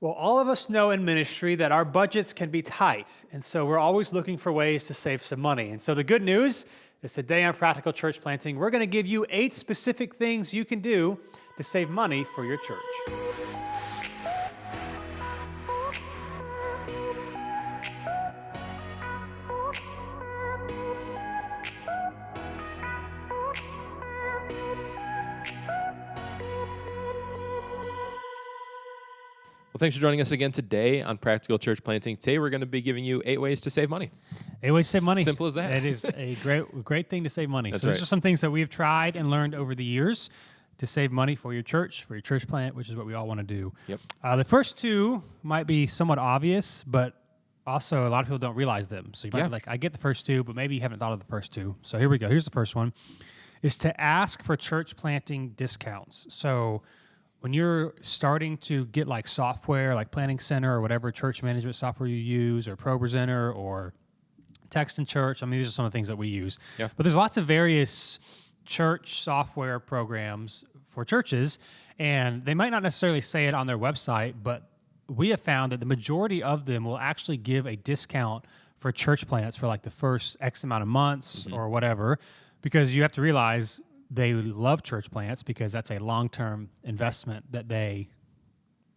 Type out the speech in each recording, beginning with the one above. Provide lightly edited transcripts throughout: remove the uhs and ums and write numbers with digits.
Well, all of us know in ministry that our budgets can be tight, and so we're always looking for ways to save some money. And so the good news is today on Practical Church Planting, we're going to give you 8 specific things you can do to save money for your church. Well, thanks for joining us again today on Practical Church Planting. Today, we're going to be giving you 8 ways to save money. 8 ways to save money. Simple as that. It is a great thing to save money. That's so these right. are some things that we've tried and learned over the years to save money for your church plant, which is what we all want to do. Yep. The first 2 might be somewhat obvious, but also a lot of people don't realize them. So you might be like, I get the first 2, but maybe you haven't thought of the first 2. So here we go. Here's the first one, is to ask for church planting discounts. So when you're starting to get like software, like Planning Center or whatever church management software you use, or ProPresenter or Text in Church, I mean, these are some of the things that we use. Yeah. But there's lots of various church software programs for churches, and they might not necessarily say it on their website, but we have found that the majority of them will actually give a discount for church plants for like the first X amount of months or whatever, because you have to realize they love church plants because that's a long-term investment that they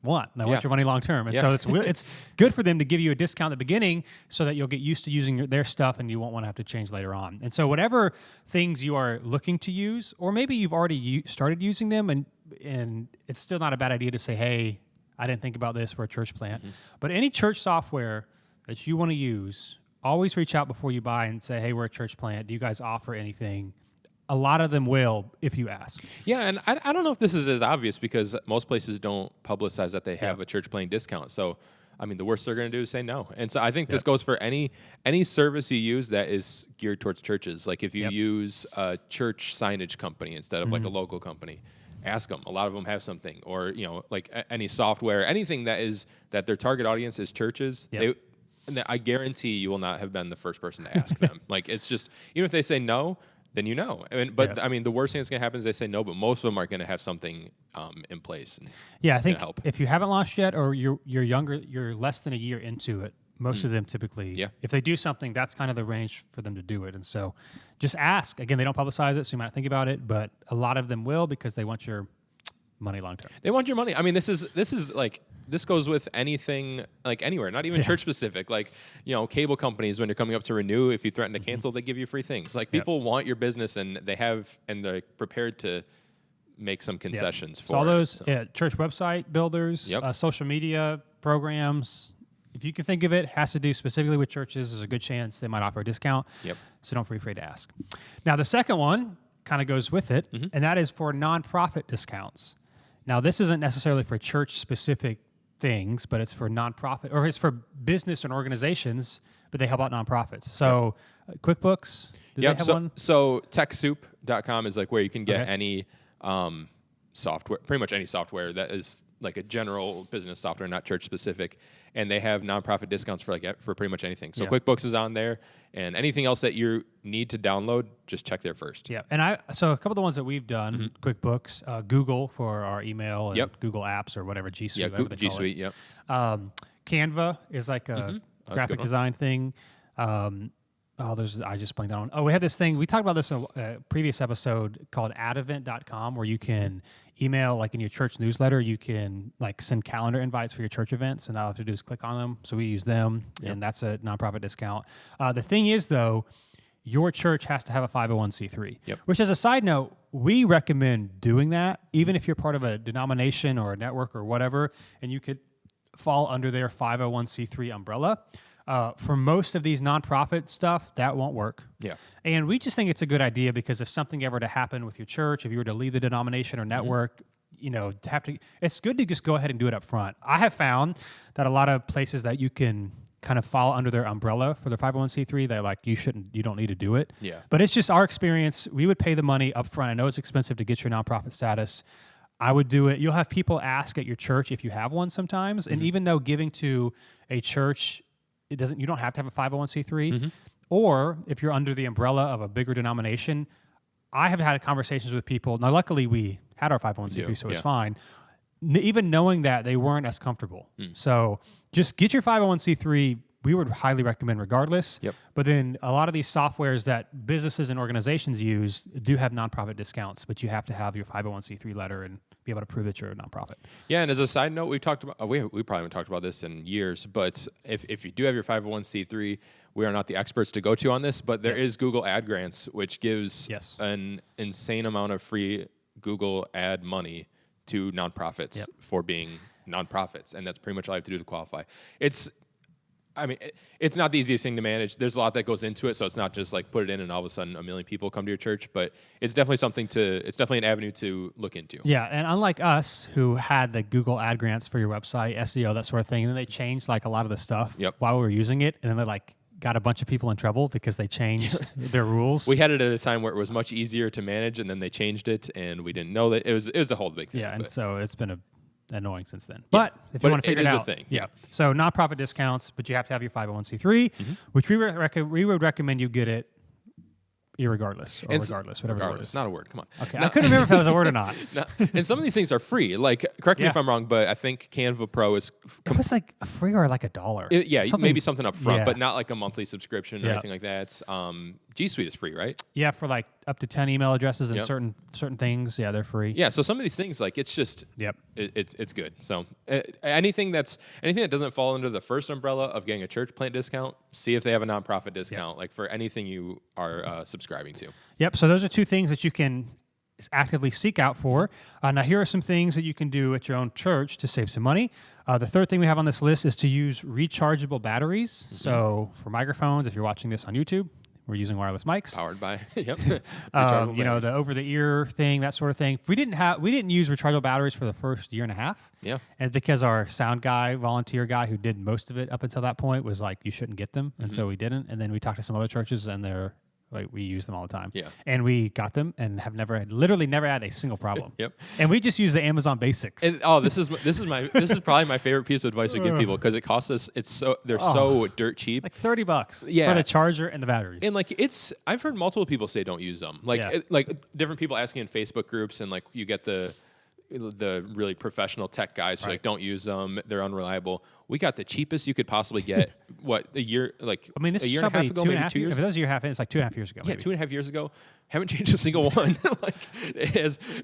want. They want your money long-term. And so it's good for them to give you a discount at the beginning so that you'll get used to using their stuff and you won't want to have to change later on. And so whatever things you are looking to use, or maybe you've already started using them and it's still not a bad idea to say, hey, I didn't think about this for a church plant. But any church software that you want to use, always reach out before you buy and say, hey, we're a church plant. Do you guys offer anything? A lot of them will if you ask. Yeah, and I don't know if this is as obvious because most places don't publicize that they have a church planting discount. So, I mean, the worst they're going to do is say no. And so I think this goes for any service you use that is geared towards churches. Like if you use a church signage company instead of like a local company, ask them. A lot of them have something, or like any software, anything that their target audience is churches. I guarantee you will not have been the first person to ask them. Like it's just, even if they say no, then I mean, the worst thing that's going to happen is they say no, but most of them are going to have something in place. I think if you haven't launched yet, or you're younger, you're less than a year into it, most of them typically, if they do something, that's kind of the range for them to do it. And so just ask. Again, they don't publicize it, so you might think about it, but a lot of them will because they want your money long term. They want your money. I mean, this is like, this goes with anything, like anywhere, not even church specific. Like, cable companies, when you're coming up to renew, if you threaten to cancel, they give you free things. Like people want your business, and they're prepared to make some concessions for all those church website builders, social media programs. If you can think of it, has to do specifically with churches, there's a good chance they might offer a discount. So don't be afraid to ask. Now, the second one kind of goes with it, and that is for nonprofit discounts. Now, this isn't necessarily for church-specific things, but it's for nonprofit, or it's for business and organizations, but they help out nonprofits. So QuickBooks, do they have one? So TechSoup.com is like where you can get any software, pretty much any software that is like a general business software, not church specific, and they have nonprofit discounts for pretty much anything. So QuickBooks is on there, and anything else that you need to download, just check there first. And so a couple of the ones that we've done, QuickBooks, Google for our email, and Google Apps or whatever, G Suite. G Suite. Canva is like a graphic design thing. I just blanked on. Oh, we had this thing. We talked about this in a previous episode called adevent.com, where you can email, like in your church newsletter, you can like send calendar invites for your church events, and all you have to do is click on them. So we use them, and that's a nonprofit discount. The thing is, though, your church has to have a 501c3, which, as a side note, we recommend doing that, even if you're part of a denomination or a network or whatever, and you could fall under their 501c3 umbrella. For most of these nonprofit stuff, that won't work. And we just think it's a good idea because if something ever to happen with your church, if you were to leave the denomination or network, it's good to just go ahead and do it up front. I have found that a lot of places that you can kind of fall under their umbrella for their 501c3, they're like, you don't need to do it. But it's just our experience. We would pay the money up front. I know it's expensive to get your nonprofit status. I would do it. You'll have people ask at your church if you have one sometimes. And even though giving to a church, you don't have to have a 501c3, or if you're under the umbrella of a bigger denomination, I have had conversations with people. Now, luckily, we had our 501c3, so it's fine. even knowing that, they weren't as comfortable. So just get your 501c3. We would highly recommend regardless. Yep. But then a lot of these softwares that businesses and organizations use do have nonprofit discounts, but you have to have your 501c3 letter and be able to prove that you're a nonprofit. Yeah, and as a side note, we talked about we probably haven't talked about this in years, but if you do have your 501c3, we are not the experts to go to on this, but there is Google Ad Grants, which gives an insane amount of free Google ad money to nonprofits for being nonprofits, and that's pretty much all you have to do to qualify. It's not the easiest thing to manage. There's a lot that goes into it, so it's not just like put it in and all of a sudden a million people come to your church, but it's definitely it's definitely an avenue to look into. Yeah, and unlike us who had the Google Ad Grants for your website, SEO, that sort of thing, and then they changed like a lot of the stuff while we were using it, and then they like got a bunch of people in trouble because they changed their rules. We had it at a time where it was much easier to manage, and then they changed it, and we didn't know that it was a whole big thing. Yeah, and so it's been annoying since then. But if you want to figure it out, a thing. Yeah. So nonprofit discounts, but you have to have your 501c3, which we would recommend you get it irregardless or regardless, whatever the word is. Not a word. Come on. Okay. I couldn't remember if that was a word or not. And some of these things are free. Like, correct me if I'm wrong, but I think Canva Pro is. It was like free or like $1. Maybe something up front, but not like a monthly subscription or anything like that. G Suite is free, right? Yeah, for like up to 10 email addresses and certain things. Yeah, they're free. Yeah, so some of these things, like, it's just it's good. So anything that doesn't fall under the first umbrella of getting a church plant discount, see if they have a nonprofit discount, like for anything you are subscribing to. Yep. So those are two things that you can actively seek out for. Now, here are some things that you can do at your own church to save some money. The third thing we have on this list is to use rechargeable batteries. So for microphones, if you're watching this on YouTube, we're using wireless mics. Powered by, the over-the-ear thing, that sort of thing. We didn't use rechargeable batteries for the first year and a half. Yeah. And because our sound guy, volunteer guy who did most of it up until that point was like, you shouldn't get them. And so we didn't. And then we talked to some other churches and they're like, we use them all the time. Yeah. And we got them and have literally never had a single problem. Yep. And we just use the Amazon Basics. This is probably my favorite piece of advice we give people, because it costs us. They're so dirt cheap. Like $30. Yeah. For the charger and the batteries. And like I've heard multiple people say don't use them. Like like different people asking in Facebook groups, and like you get the really professional tech guys who like don't use them, they're unreliable. We got the cheapest you could possibly get. A year this a year is and a half ago, maybe 2 years. If it was a year and a half, it's like 2.5 years ago. Yeah, 2.5 years ago. Haven't changed a single one.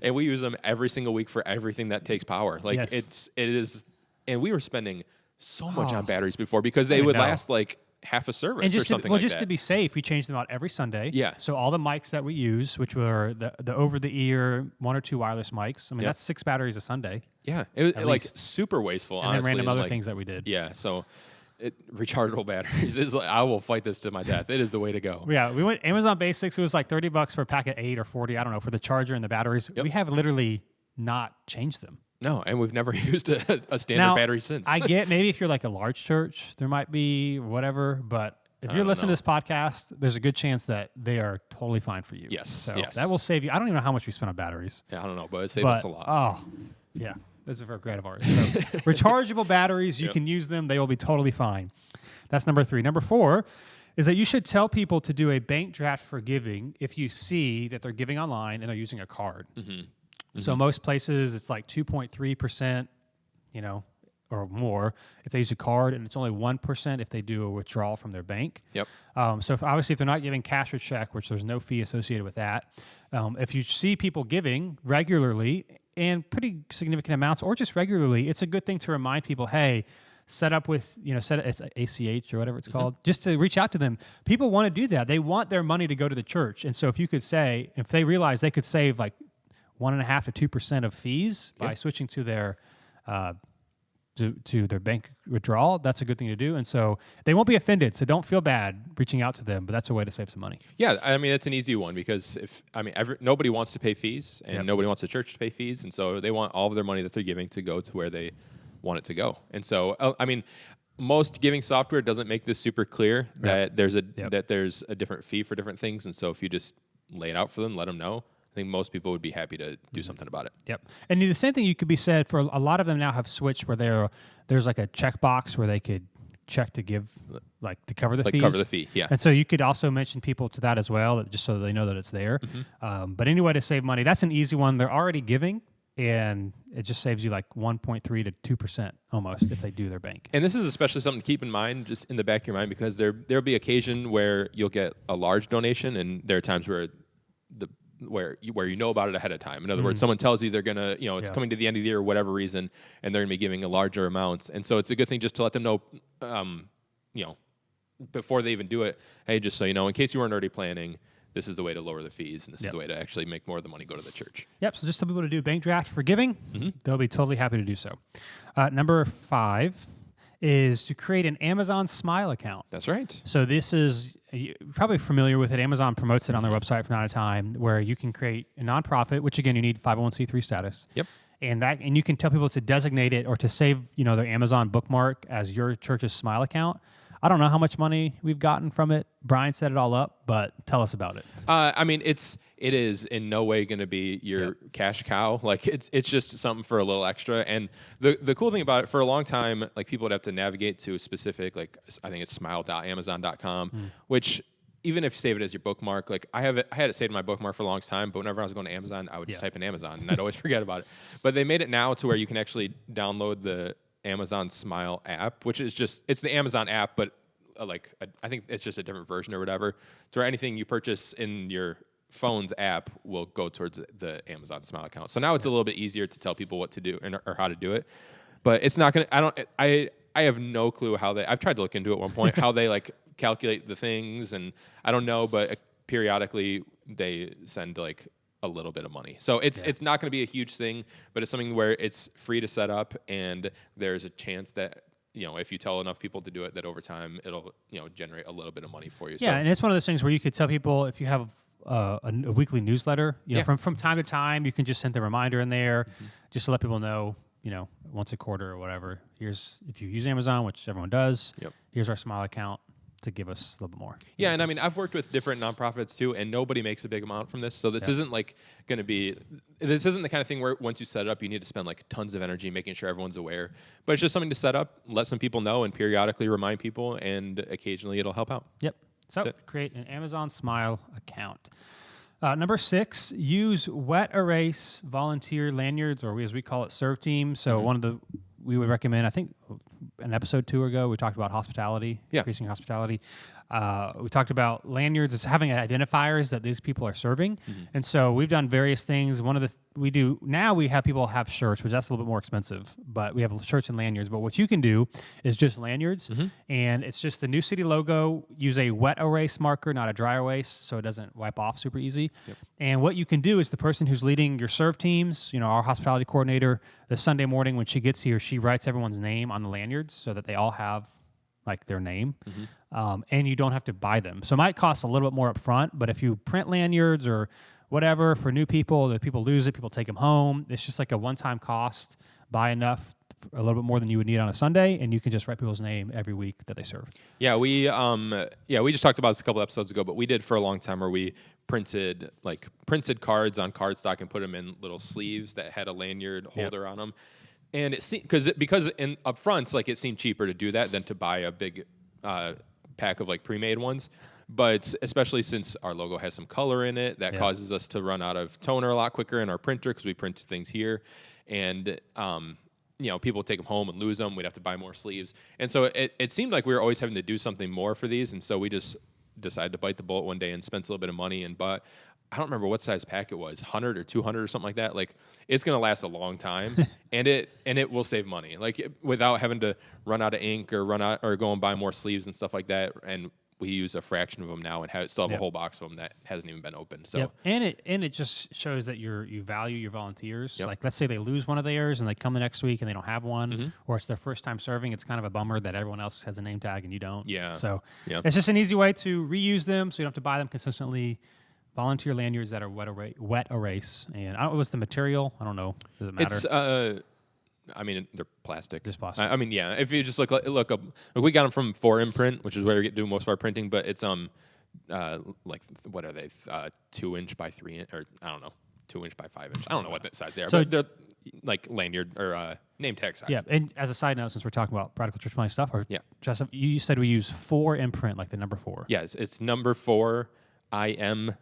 And we use them every single week for everything that takes power. Like it is, and we were spending so much on batteries before because they would last like half a service or something like that. Just to be safe, we changed them out every Sunday. Yeah. So all the mics that we use, which were the over-the-ear 1 or 2 wireless mics, I mean, that's 6 batteries a Sunday. Yeah. It was like super wasteful, and honestly. And then random other things that we did. Yeah. So rechargeable batteries is like, I will fight this to my death. It is the way to go. Yeah. We went Amazon Basics. It was like $30 for a pack of 8 or 40, I don't know, for the charger and the batteries. Yep. We have literally not changed them. No, and we've never used a standard battery since. I get maybe if you're like a large church, there might be whatever, but if you're listening to this podcast, there's a good chance that they are totally fine for you. Yes. So that will save you. I don't even know how much we spend on batteries. Yeah, I don't know, but it saves us a lot. Oh, yeah. This is a great of ours. So, rechargeable batteries, you can use them. They will be totally fine. That's number 3. Number 4 is that you should tell people to do a bank draft for giving if you see that they're giving online and they're using a card. So most places it's like 2.3%, or more if they use a card, and it's only 1% if they do a withdrawal from their bank. Yep. So obviously if they're not giving cash or check, which there's no fee associated with that, if you see people giving regularly and pretty significant amounts or just regularly, it's a good thing to remind people, hey, set up with, it's ACH or whatever it's called, just to reach out to them. People want to do that. They want their money to go to the church. And so if you could say, if they realize they could save like 1.5% to 2% of fees by switching to their to their bank withdrawal, that's a good thing to do. And so they won't be offended. So don't feel bad reaching out to them, but that's a way to save some money. Yeah, I mean, it's an easy one because nobody wants to pay fees and nobody wants the church to pay fees. And so they want all of their money that they're giving to go to where they want it to go. And so, most giving software doesn't make this super clear that there's a different fee for different things. And so if you just lay it out for them, let them know, I think most people would be happy to do something about it. Yep. And the same thing you could be said for a lot of them now have switched where there's like a checkbox where they could check to give, like to cover the fees. Cover the fee, yeah. And so you could also mention people to that as well, just so they know that it's there. But any way to save money, that's an easy one. They're already giving. and it just saves you like 1.3 to 2% almost if they do their bank. And this is especially something to keep in mind, just in the back of your mind, because there'll be occasion where you'll get a large donation, and there are times where where you know about it ahead of time. In other words, someone tells you they're gonna, it's Yeah. coming to the end of the year or whatever reason, and they're gonna be giving a larger amount. And so it's a good thing just to let them know, you know, before they even do it. Hey, just so you know, in case you weren't already planning, this is the way to lower the fees, and this is the way to actually make more of the money go to the church. Yep. So just tell people to do bank draft for giving. They'll be totally happy to do so. Number 5 is to create an Amazon Smile account. That's right. So this is, you're probably familiar with it. Amazon promotes it on their website from time to time, where you can create a nonprofit, which again you need 501c3 status. Yep. And you can tell people to designate it or to save, their Amazon bookmark as your church's Smile account. I don't know how much money we've gotten from it. Brian set it all up, but tell us about it. I mean, it is in no way going to be your cash cow. Like it's just something for a little extra. And the cool thing about it, for a long time, like people would have to navigate to a specific, like I think it's smile.amazon.com, which even if you save it as your bookmark, like I had it saved in my bookmark for a long time, but whenever I was going to Amazon, I would just type in Amazon and I'd always forget about it. But they made it now to where you can actually download the Amazon Smile app, which is it's the Amazon app, but I think it's just a different version or whatever. So anything you purchase in your phone's app will go towards the Amazon Smile account. So now it's a little bit easier to tell people what to do or how to do it. But it's not gonna. I have no clue how I've tried to look into it at one point how they like calculate the things, and I don't know. But periodically they send like a little bit of money. So it's not going to be a huge thing, but it's something where it's free to set up, and there's a chance that if you tell enough people to do it, that over time it'll generate a little bit of money for you. Yeah, and it's one of those things where you could tell people if you have a weekly newsletter, from time to time, you can just send the reminder in there, just to let people know, once a quarter or whatever. Here's, if you use Amazon, which everyone does. Here's our Smile account to give us a little bit more. Yeah, and I mean, I've worked with different nonprofits too, and nobody makes a big amount from this. So this isn't like going to be, this isn't the kind of thing where once you set it up, you need to spend like tons of energy making sure everyone's aware. But it's just something to set up, let some people know, and periodically remind people, and occasionally it'll help out. Yep. So create an Amazon Smile account. Number 6, use wet erase volunteer lanyards, or as we call it, serve team. So we would recommend, I think an episode 2 ago, we talked about hospitality, increasing hospitality. We talked about lanyards as having identifiers that these people are serving. And so we've done various things. One of the we have people have shirts, which that's a little bit more expensive, but we have shirts and lanyards. But what you can do is just lanyards, and it's just the New City logo. Use a wet erase marker, not a dry erase, so it doesn't wipe off super easy. And what you can do is the person who's leading your serve teams, our hospitality coordinator, the Sunday morning when she gets here, she writes everyone's name on the lanyards so that they all have like their name, and you don't have to buy them. So it might cost a little bit more up front, but if you print lanyards or whatever for new people, the people lose it, people take them home. It's just like a one-time cost. Buy enough, a little bit more than you would need on a Sunday, and you can just write people's name every week that they serve. Yeah, we just talked about this a couple episodes ago, but we did for a long time where we printed cards on cardstock and put them in little sleeves that had a lanyard holder on them. And it because in up front, like it seemed cheaper to do that than to buy a big pack of like pre-made ones. But especially since our logo has some color in it, that causes us to run out of toner a lot quicker in our printer because we print things here, and people take them home and lose them. We'd have to buy more sleeves, and so it seemed like we were always having to do something more for these, and so we just decided to bite the bullet one day and spent a little bit of money and bought. I don't remember what size pack it was, 100 or 200 or something like that. Like it's going to last a long time, and it will save money, without having to run out of ink or go and buy more sleeves and stuff like that. And we use a fraction of them now and still have a whole box of them that hasn't even been opened. So and it just shows that you value your volunteers. Like let's say they lose one of theirs and they come the next week and they don't have one, or it's their first time serving. It's kind of a bummer that everyone else has a name tag and you don't. So it's just an easy way to reuse them, so you don't have to buy them consistently. Volunteer lanyards that are wet erase, and I don't know what's the material. I don't know. Does it matter? It's I mean, they're plastic. Just plastic. I mean, yeah. If you just look up, we got them from 4Imprint, which is where we do most of our printing. But it's what are they? 2-inch by 3 inch, or I don't know, 2-inch by 5-inch. I don't know what size they are. So but they're like lanyard or name tag size. Yeah. And as a side note, since we're talking about Practical Church Planting stuff, Justin, you said we use 4Imprint, like the number 4. Yes, it's number 4 IM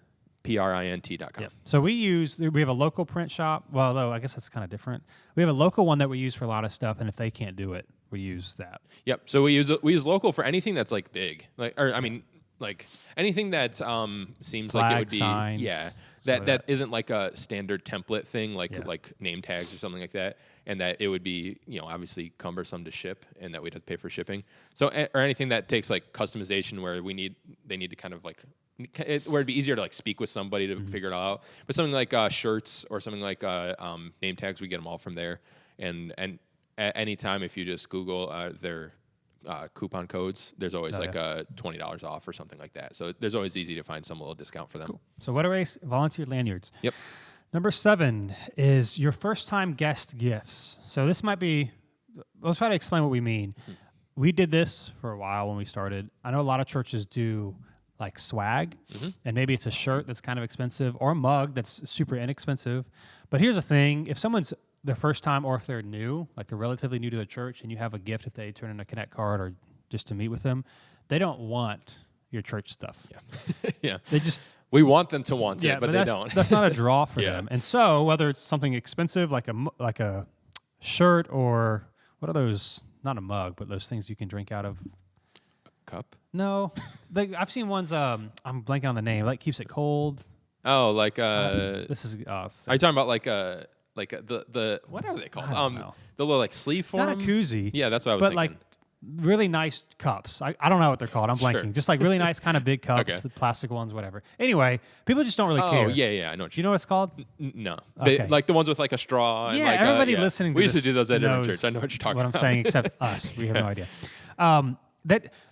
print.com. Yeah. So we have a local print shop. Well, though I guess that's kind of different. We have a local one that we use for a lot of stuff, and if they can't do it, we use that. Yep. So we use local for anything that's like big, like anything that seems like it would be signs, that isn't like a standard template thing like name tags or something like that, and that it would be obviously cumbersome to ship, and that we'd have to pay for shipping. So or anything that takes like customization where they need to kind of like where it'd be easier to like speak with somebody to figure it all out. But something like shirts or something like name tags, we get them all from there. And at any time, if you just Google their coupon codes, there's always $20 off or something like that. So there's always easy to find some little discount for them. Cool. So what are volunteer lanyards? Yep. Number 7 is your first time guest gifts. So this might be, let's try to explain what we mean. We did this for a while when we started. I know a lot of churches do like swag, and maybe it's a shirt that's kind of expensive or a mug that's super inexpensive. But here's the thing, if someone's their first time, or if they're new, like they're relatively new to the church, and you have a gift if they turn in a Connect card or just to meet with them, they don't want your church stuff. Yeah. Yeah. They just... We want them to want it, but they don't. That's not a draw for them. And so whether it's something expensive like a shirt, or what are those, not a mug, but those things you can drink out of. Cup? No. I've seen ones, I'm blanking on the name, like keeps it cold. Oh, like this is are you talking about like the what are they called? The little like sleeve form? Not a koozie. Yeah, that's what I was but thinking. Like really nice cups. I don't know what they're called. I'm blanking. Sure. Just like really nice kind of big cups, Okay. the plastic ones, whatever. Anyway, people just don't really care. Oh, yeah, I know what Do you know what it's called? No. Okay. Like the ones with like a straw. Yeah, and everybody listening to we used to this do those at different knows church. I know what you're talking what about. I'm saying, except us. We have no idea.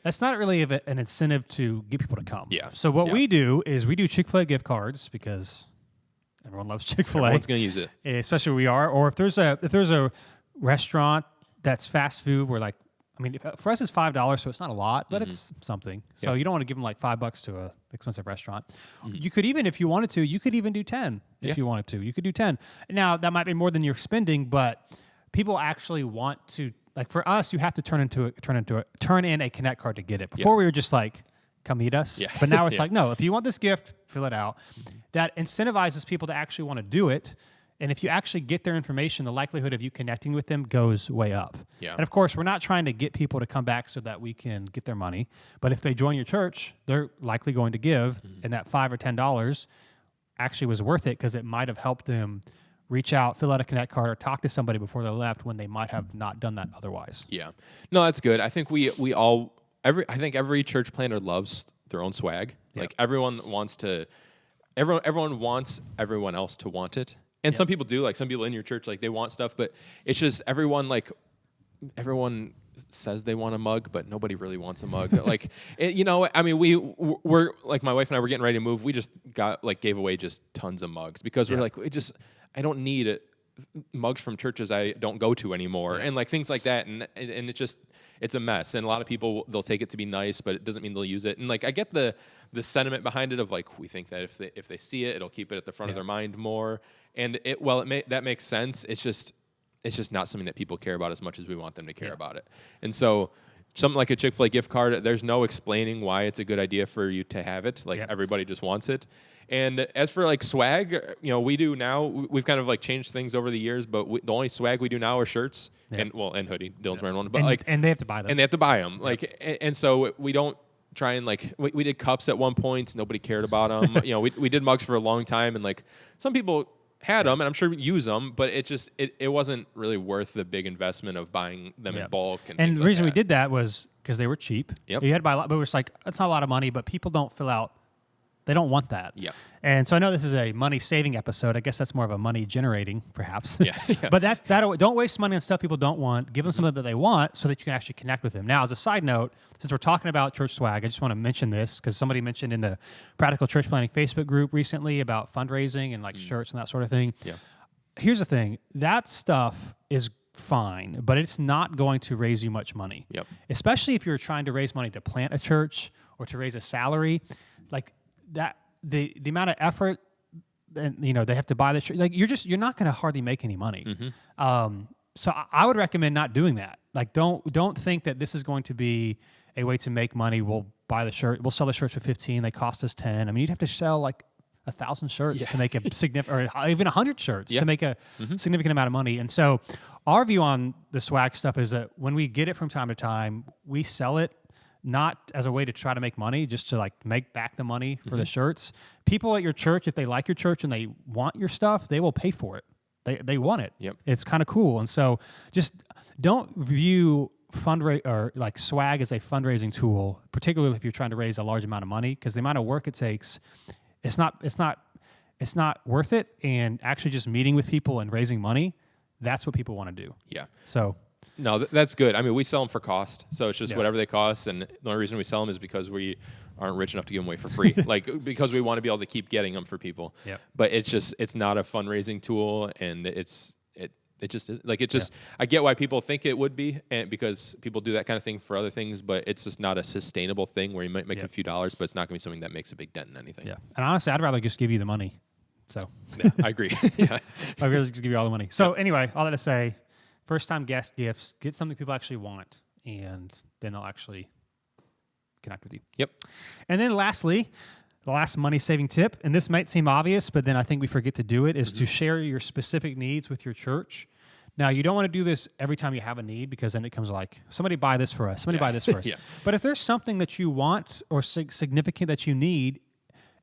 That's not really an incentive to get people to come. Yeah. So what we do is we do Chick-fil-A gift cards because everyone loves Chick-fil-A. Everyone's going to use it. Especially where we are. Or if there's a restaurant that's fast food, where like, I mean, for us it's $5, so it's not a lot, but it's something. So you don't want to give them like $5 to a expensive restaurant. You could even, if you wanted to, you could even do 10 if you wanted to. You could do 10. Now that might be more than you're spending, but people actually want to. Like for us, you have to turn in a Connect card to get it. Before we were just like, come meet us. Yeah. But now it's like, no, if you want this gift, fill it out. That incentivizes people to actually want to do it. And if you actually get their information, the likelihood of you connecting with them goes way up. Yeah. And of course, we're not trying to get people to come back so that we can get their money. But if they join your church, they're likely going to give. And that $5 or $10 actually was worth it because it might have helped them reach out, fill out a Connect card, or talk to somebody before they left when they might have not done that otherwise. Yeah. No, that's good. I think I think every church planter loves their own swag. Yep. Like everyone wants everyone else to want it. And some people do, like some people in your church, like they want stuff, but it's just everyone says they want a mug, but nobody really wants a mug. Like, I mean, we're like, my wife and I were getting ready to move. We just gave away just tons of mugs because we're like, I don't need mugs from churches I don't go to anymore, and like things like that, and it's a mess. And a lot of people, they'll take it to be nice, but it doesn't mean they'll use it. And like I get the sentiment behind it of like, we think that if they see it, it'll keep it at the front of their mind more. And that makes sense. It's just not something that people care about as much as we want them to care about it. And so something like a Chick-fil-A gift card, there's no explaining why it's a good idea for you to have it. Like everybody just wants it. And as for like swag, we do now, we've kind of like changed things over the years, but the only swag we do now are shirts and hoodie. Dylan's wearing one, but and they have to buy them. And they have to buy them. And so we don't try and like, we did cups at one point. Nobody cared about them. We did mugs for a long time, and like some people had them, and I'm sure use them, but it wasn't really worth the big investment of buying them in bulk. And the reason we did that was because they were cheap. Yep. You had to buy a lot, but it was like, that's not a lot of money, but people don't fill out. They don't want that. Yeah. And so I know this is a money-saving episode. I guess that's more of a money-generating, perhaps. Yeah. But don't waste money on stuff people don't want. Give them something that they want so that you can actually connect with them. Now, as a side note, since we're talking about church swag, I just want to mention this because somebody mentioned in the Practical Church Planning Facebook group recently about fundraising and like shirts and that sort of thing. Yeah. Here's the thing. That stuff is fine, but it's not going to raise you much money. Yep. Especially if you're trying to raise money to plant a church or to raise a salary. Like that, the amount of effort, and they have to buy the church. Like you're not going to hardly make any money. So I would recommend not doing that. Like don't think that this is going to be a way to make money. We'll buy the shirt. We'll sell the shirts for $15. They cost us $10. I mean, you'd have to sell like 1,000 shirts to make a significant, or even 100 shirts Yeah. to make a significant amount of money. And so our view on the swag stuff is that when we get it from time to time, we sell it not as a way to try to make money, just to like make back the money for the shirts. People at your church, if they like your church and they want your stuff, they will pay for it. They want it. Yep. It's kind of cool. And so just don't view or like swag as a fundraising tool, particularly if you're trying to raise a large amount of money, because the amount of work it takes, it's not worth it. And actually just meeting with people and raising money, that's what people want to do. Yeah. So no, that's good. I mean, we sell them for cost, so it's just whatever they cost, and the only reason we sell them is because we aren't rich enough to give them away for free, like because we want to be able to keep getting them for people. Yep. But it's not a fundraising tool, and it just is. Like, it just, I get why people think it would be, and because people do that kind of thing for other things, but it's just not a sustainable thing where you might make a few dollars, but it's not going to be something that makes a big dent in anything. Yeah. And honestly, I'd rather just give you the money. So Yeah, I agree. Yeah. I'd rather just give you all the money. So anyway, all that to say, first time guest gifts, get something people actually want, and then they'll actually connect with you. Yep. And then lastly, the last money saving tip, and this might seem obvious, but then I think we forget to do it, is to share your specific needs with your church. Now, you don't want to do this every time you have a need, because then it comes like, somebody buy this for us, somebody buy this for us. Yeah. But if there's something that you want or significant that you need,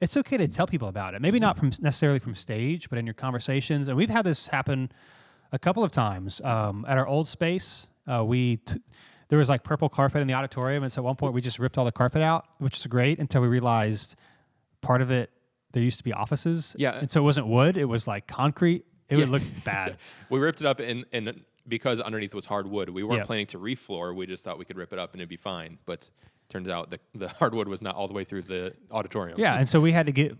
it's okay to tell people about it. Maybe not necessarily from stage, but in your conversations. And we've had this happen a couple of times. At our old space, there was like purple carpet in the auditorium, and so at one point we just ripped all the carpet out, which is great, until we realized part of it, there used to be offices. Yeah. And so it wasn't wood, it was like concrete. It would look bad. We ripped it up, and because underneath was hardwood, we weren't Yep. planning to refloor. We just thought we could rip it up and it'd be fine. But turns out the hardwood was not all the way through the auditorium. Yeah, and so we had to get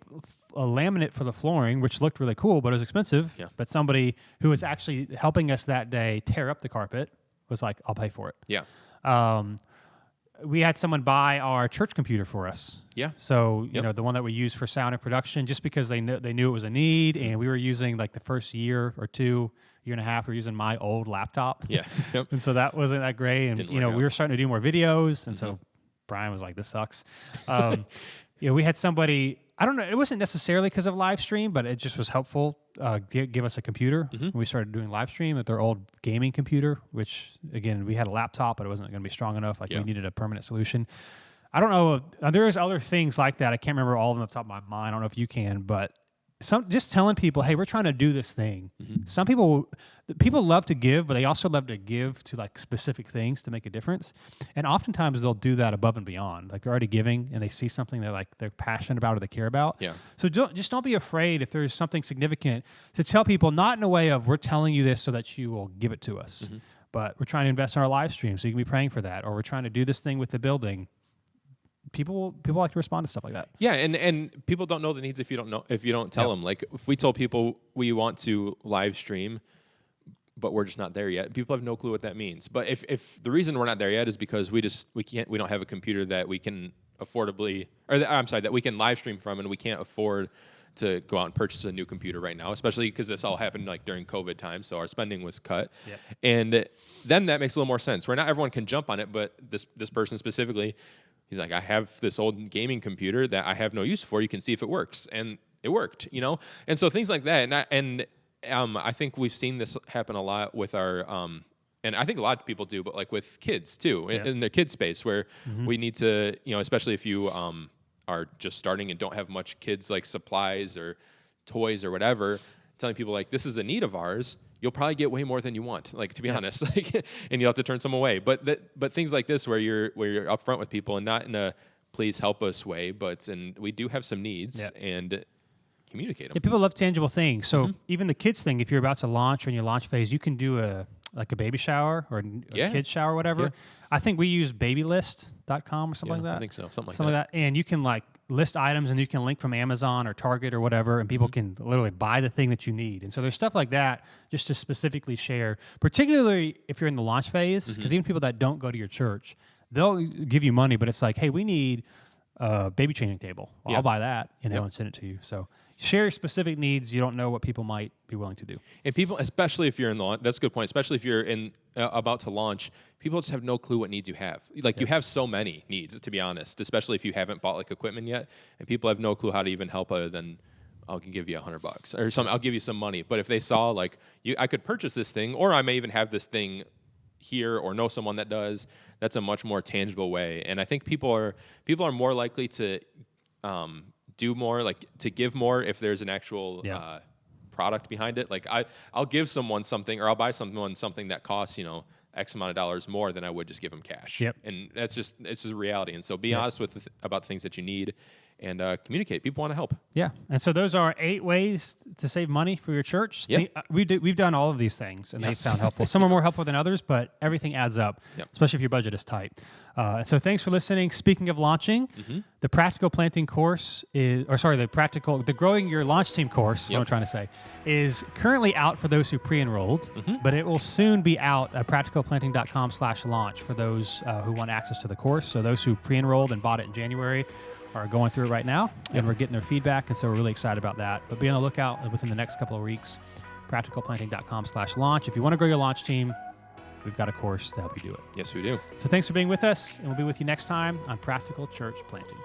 a laminate for the flooring, which looked really cool, but it was expensive. Yeah. But somebody who was actually helping us that day tear up the carpet was like, I'll pay for it. Yeah. We had someone buy our church computer for us. Yeah. So, you know, the one that we use for sound and production, just because they knew it was a need, and we were using like the first year or two, year and a half, we were using my old laptop. Yeah. Yep. And so that wasn't that great. And, Didn't you know, work we out. were starting to do more videos. And so Brian was like, this sucks. We had somebody, I don't know, it wasn't necessarily because of live stream, but it just was helpful. Give us a computer. We started doing live stream with their old gaming computer, which again, we had a laptop, but it wasn't going to be strong enough. Like, we needed a permanent solution. I don't know. There's other things like that. I can't remember all of them off the top of my mind. I don't know if you can, but just telling people, hey, we're trying to do this thing. Some people love to give, but they also love to give to like specific things to make a difference. And oftentimes they'll do that above and beyond. Like, they're already giving and they see something they're passionate about or they care about. Yeah. So don't be afraid if there's something significant to tell people, not in a way of we're telling you this so that you will give it to us, but we're trying to invest in our live stream so you can be praying for that, or we're trying to do this thing with the building. People like to respond to stuff like that. Yeah, and people don't know the needs if you don't tell them. Like, if we told people we want to live stream, but we're just not there yet, people have no clue what that means. But if the reason we're not there yet is because we don't have a computer that we can affordably, that we can live stream from, and we can't afford to go out and purchase a new computer right now, especially because this all happened like during COVID time, so our spending was cut. Yep. And then that makes a little more sense, where not everyone can jump on it, but this person specifically, he's like, I have this old gaming computer that I have no use for. You can see if it works, and it worked, you know. And so things like that, and I think we've seen this happen a lot with our, and I think a lot of people do, but like with kids too, in the kid space, where we need to, you know, especially if you are just starting and don't have much kids like supplies or toys or whatever, telling people like, this is a need of ours. You'll probably get way more than you want, like, to be honest, like, and you'll have to turn some away. But things like this, where you're upfront with people, and not in a please help us way, but we do have some needs, and communicate them. Yeah, people love tangible things. So even the kids thing, if you're about to launch or in your launch phase, you can do a baby shower or a kid shower or whatever. Yeah. I think we use babylist.com or something like that. I think so, something like that. And you can like list items, and you can link from Amazon or Target or whatever, and people can literally buy the thing that you need. And so there's stuff like that just to specifically share, particularly if you're in the launch phase, because even people that don't go to your church, they'll give you money, but it's like, hey, we need a baby changing table. Well, I'll buy that, and they'll send it to you. So share specific needs. You don't know what people might be willing to do. And people, especially if you're in the, that's a good point, especially if you're about to launch, people just have no clue what needs you have. Like, you have so many needs, to be honest, especially if you haven't bought like equipment yet, and people have no clue how to even help other than I'll give you $100 or something. I'll give you some money. But if they saw like I could purchase this thing, or I may even have this thing here or know someone that does, that's a much more tangible way. And I think people are more likely to do more, like to give more if there's an actual product behind it. Like I'll give someone something, or I'll buy someone something that costs, X amount of dollars more than I would just give them cash. Yep. And it's just a reality. And so be honest with about things that you need, and communicate. People want to help. Yeah. And so those are 8 ways to save money for your church. Yep. We've done all of these things, and they sound helpful. Some are more helpful than others, but everything adds up, especially if your budget is tight. And so thanks for listening. Speaking of launching, the Practical Planting course the Growing Your Launch Team course, what I'm trying to say, is currently out for those who pre-enrolled, but it will soon be out at practicalplanting.com/launch for those who want access to the course. So those who pre-enrolled and bought it in January are going through it right now, and we're getting their feedback, and so we're really excited about that. But be on the lookout within the next couple of weeks, practicalplanting.com/launch. If you want to grow your launch team, we've got a course to help you do it. Yes, we do. So thanks for being with us, and we'll be with you next time on Practical Church Planting.